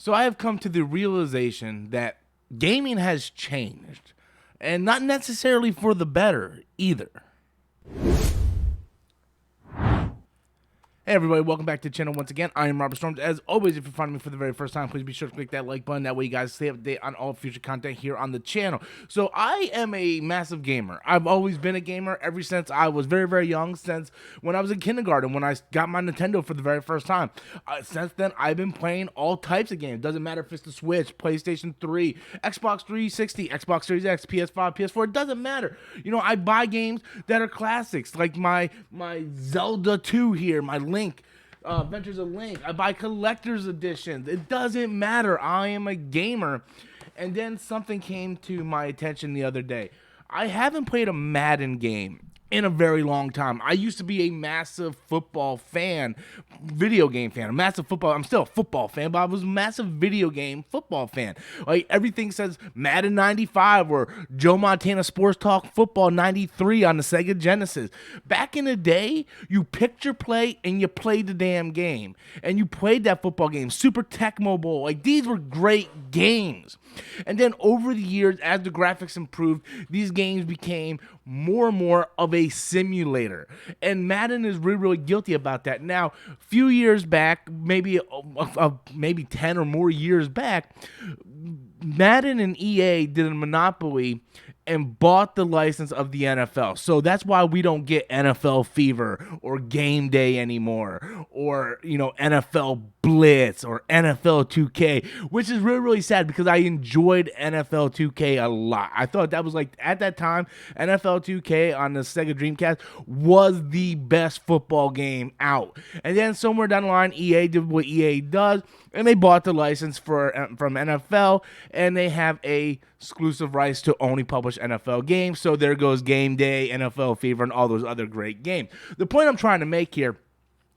So I have come to the realization that gaming has changed, and not necessarily for the better either. Hey everybody, welcome back to the channel once again. I am Robert Storms. As always, if you're finding me for the very first time, please be sure to click that like button. That way you guys stay up to date on all future content here on the channel. So I am a massive gamer. I've always been a gamer ever since I was very, very young, since when I was in kindergarten, when I got my Nintendo for the very first time. Since then, I've been playing all types of games. Doesn't matter if it's the Switch, PlayStation 3, Xbox 360, Xbox Series X, PS5, PS4. It doesn't matter. You know, I buy games that are classics, like my Zelda 2 here, my Link, Adventures of Link. I buy collector's editions. It doesn't matter. I am a gamer. And then something came to my attention the other day. I haven't played a Madden game in a very long time. I used to be a massive football fan, video game fan, a massive football. I'm still a football fan, but I was a massive video game football fan. Like everything says Madden 95 or Joe Montana Sports Talk Football 93 on the Sega Genesis. Back in the day, you picture play and you played the damn game. And you played that football game, Super Tecmo Bowl. Like these were great games. And then over the years, as the graphics improved, these games became more and more of a simulator. And Madden is really, really guilty about that. Now, a few years back, maybe 10 or more years back, Madden and EA did a monopoly and bought the license of the NFL. So that's why we don't get NFL Fever or Game Day anymore, or, you know, NFL Blitz or NFL 2K, which is really, really sad because I enjoyed NFL 2K a lot. I thought that was like, at that time, NFL 2K on the Sega Dreamcast was the best football game out. And then somewhere down the line, EA did what EA does, and they bought the license from NFL, and they have exclusive rights to only publish NFL games. So there goes Game Day, NFL Fever, and all those other great games. The point I'm trying to make here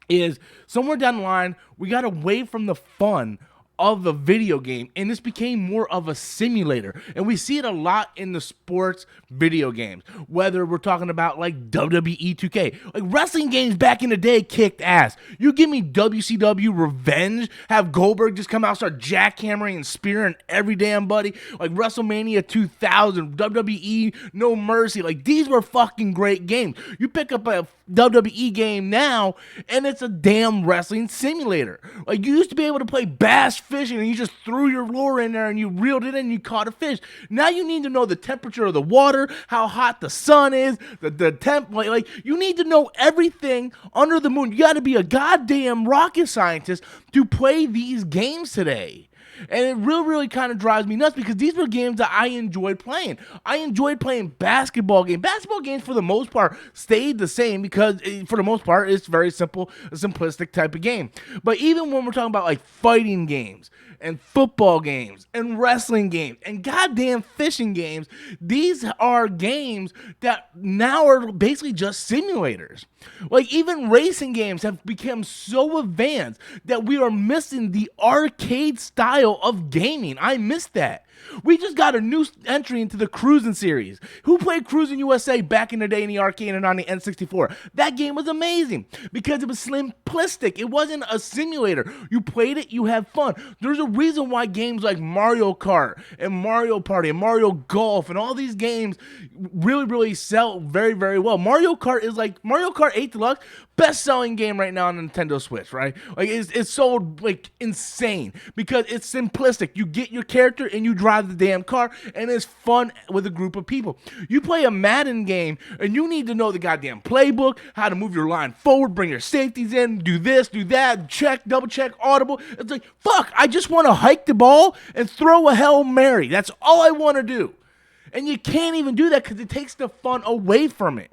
is somewhere down the line, we got away from the fun of the video game, and this became more of a simulator. And we see it a lot in the sports video games, whether we're talking about like WWE 2K. Like wrestling games back in the day kicked ass. You give me WCW Revenge, have Goldberg just come out, start jackhammering and spearing every damn buddy. Like WrestleMania 2000, WWE No Mercy. Like these were fucking great games. You pick up a WWE game now, and it's a damn wrestling simulator. Like you used to be able to play bass fishing and you just threw your lure in there and you reeled it in and you caught a fish. Now you need to know the temperature of the water, how hot the sun is, the temp, like you need to know everything under the moon. You got to be a goddamn rocket scientist to play these games today. And it really, really kind of drives me nuts because these were games that I enjoyed playing. I enjoyed playing basketball games. Basketball games, for the most part, stayed the same because, for the most part, it's very simple, a simplistic type of game. But even when we're talking about like fighting games and football games and wrestling games and goddamn fishing games, these are games that now are basically just simulators. Like even racing games have become so advanced that we are missing the arcade style of gaming. I miss that. We just got a new entry into the Cruising series. Who played Cruising USA back in the day in the arcade and on the N64? That game was amazing because it was simplistic. It wasn't a simulator. You played it, you had fun. There's a reason why games like Mario Kart and Mario Party and Mario Golf and all these games really, really sell very, very well. Mario Kart is like Mario Kart 8 Deluxe, best-selling game right now on Nintendo Switch, right? Like it's sold like insane because it's simplistic. You get your character and you drive the damn car, and it's fun with a group of people. You play a Madden game, and you need to know the goddamn playbook, how to move your line forward, bring your safeties in, do this, do that, check, double check, audible. It's like, fuck, I just want to hike the ball and throw a Hail Mary. That's all I want to do. And you can't even do that because it takes the fun away from it.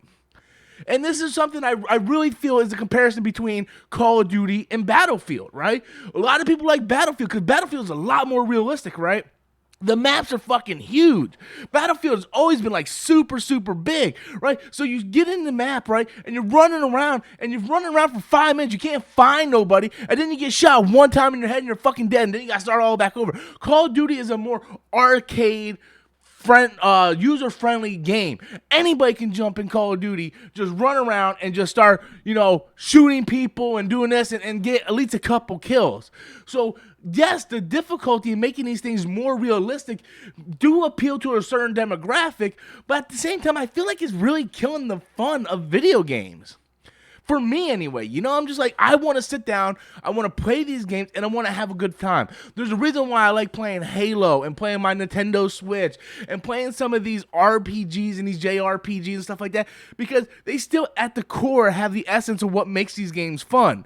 And this is something I really feel is a comparison between Call of Duty and Battlefield, right? A lot of people like Battlefield because Battlefield is a lot more realistic, right? The maps are fucking huge. Battlefield has always been like super, super big, right? So you get in the map, right? And you're running around for 5 minutes. You can't find nobody. And then you get shot one time in your head and you're fucking dead. And then you got to start all back over. Call of Duty is a more arcade user-friendly game. Anybody can jump in Call of Duty, just run around and just start, shooting people and doing this and get at least a couple kills. So yes, the difficulty in making these things more realistic do appeal to a certain demographic, but at the same time, I feel like it's really killing the fun of video games. For me, anyway, I'm just like, I want to sit down, I want to play these games, and I want to have a good time. There's a reason why I like playing Halo and playing my Nintendo Switch and playing some of these RPGs and these JRPGs and stuff like that, because they still, at the core, have the essence of what makes these games fun.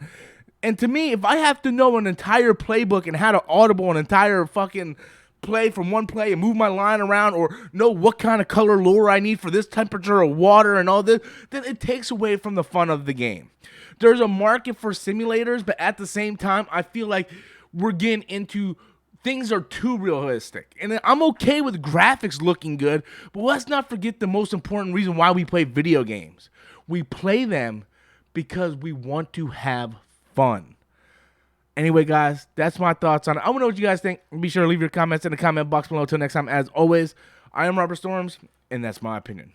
And to me, if I have to know an entire playbook and how to audible an entire fucking play from one play and move my line around, or know what kind of color lure I need for this temperature of water and all this, then it takes away from the fun of the game. There's a market for simulators, but at the same time, I feel like we're getting into things are too realistic. And I'm okay with graphics looking good, but let's not forget the most important reason why we play video games. We play them because we want to have fun. Anyway, guys, that's my thoughts on it. I want to know what you guys think. Be sure to leave your comments in the comment box below. Until next time, as always, I am Robert Storms, and that's my opinion.